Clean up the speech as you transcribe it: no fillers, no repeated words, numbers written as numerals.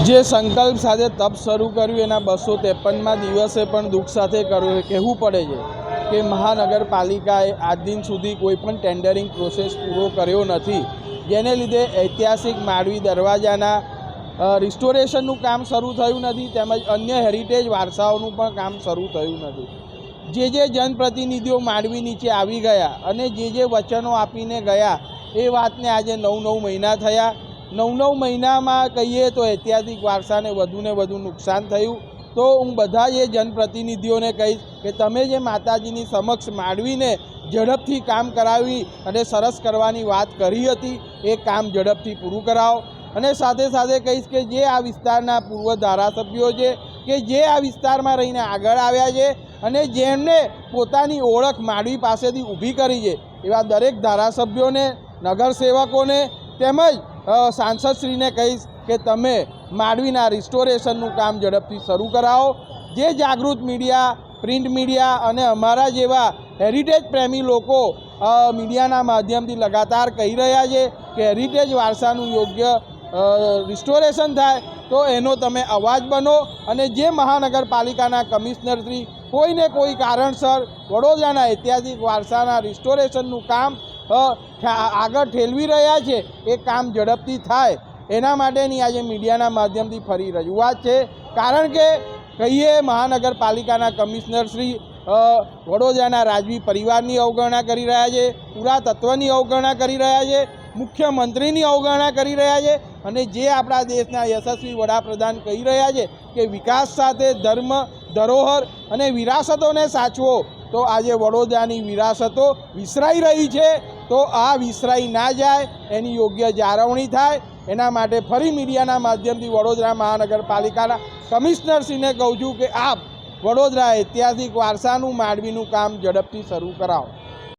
જે સંકલ્પ સાથે તપ શરૂ કર્યું એના 253મા દિવસે પણ દુઃખ સાથે કહેવું પડે છે કે મહાનગરપાલિકાએ આજ દિન સુધી કોઈ પણ ટેન્ડરિંગ પ્રોસેસ પૂરો કર્યો નથી, જેને લીધે ઐતિહાસિક માંડવી દરવાજાના રિસ્ટોરેશનનું કામ શરૂ થયું નથી, તેમજ અન્ય હેરિટેજ વારસાઓનું પણ કામ શરૂ થયું નથી। જે જનપ્રતિનિધિઓ માંડવી નીચે આવી ગયા અને જે વચનો આપીને ગયા એ વાતને આજે 9 મહિના થયા। 9 મહિનામાં કહીએ તો ઐતિહાસિક વારસાને વધુને વધુ નુકસાન થયું। તો હું બધા જે જનપ્રતિનિધિઓને કહીશ કે તમે જે માતાજીની સમક્ષ માંડવીને ઝડપથી કામ કરાવી અને સરસ કરવાની વાત કરી હતી એ કામ ઝડપથી પૂરું કરાવો। અને સાથે સાથે કહીશ કે જે આ વિસ્તારના પૂર્વ ધારાસભ્યો છે કે જે આ વિસ્તારમાં રહીને આગળ આવ્યા છે અને જેમને પોતાની ઓળખ માંડવી પાસેથી ઊભી કરી છે એવા દરેક ધારાસભ્યોને, નગરસેવકોને તેમજ સાંસદશ્રીને કહીશ કે તમે માંડવીના રિસ્ટોરેશનનું કામ ઝડપથી શરૂ કરાવો। જે જાગૃત મીડિયા, પ્રિન્ટ મીડિયા અને અમારા જેવા હેરિટેજ પ્રેમી લોકો મીડિયાના માધ્યમથી લગાતાર કહી રહ્યા છે કે હેરિટેજ વારસાનું યોગ્ય રિસ્ટોરેશન થાય તો એનો તમે અવાજ બનો। અને જે મહાનગરપાલિકાના કમિશનરશ્રી કોઈને કોઈ કારણસર વડોદરાના ઐતિહાસિક વારસાના રિસ્ટોરેશનનું કામ આગળ ઠેલવી રહ્યા છે એ કામ ઝડપથી થાય એના માટેની આજે મીડિયાના માધ્યમથી ફરી રજૂઆત છે। કારણ કે કહીએ મહાનગરપાલિકાના કમિશનરશ્રી વડોદરાના રાજવી પરિવારની અવગણના કરી રહ્યા છે, પુરાતત્વની અવગણના કરી રહ્યા છે, મુખ્યમંત્રીની અવગણના કરી રહ્યા છે અને જે આપણા દેશના યશસ્વી વડાપ્રધાન કહી રહ્યા છે કે વિકાસ સાથે ધર્મ, ધરોહર અને વિરાસતોને સાચવો, તો આજે વડોદરાની વિરાસતો વિસરાઈ રહી છે। તો આ વિસરાઈ ના જાય એની યોગ્ય જાળવણી થાય એના માટે ફરી મીડિયાના માધ્યમથી વડોદરા મહાનગરપાલિકાના કમિશનરશ્રીને કહું છું કે આપ વડોદરા ઐતિહાસિક વારસાનું માંડવીનું કામ ઝડપથી શરૂ કરાવો।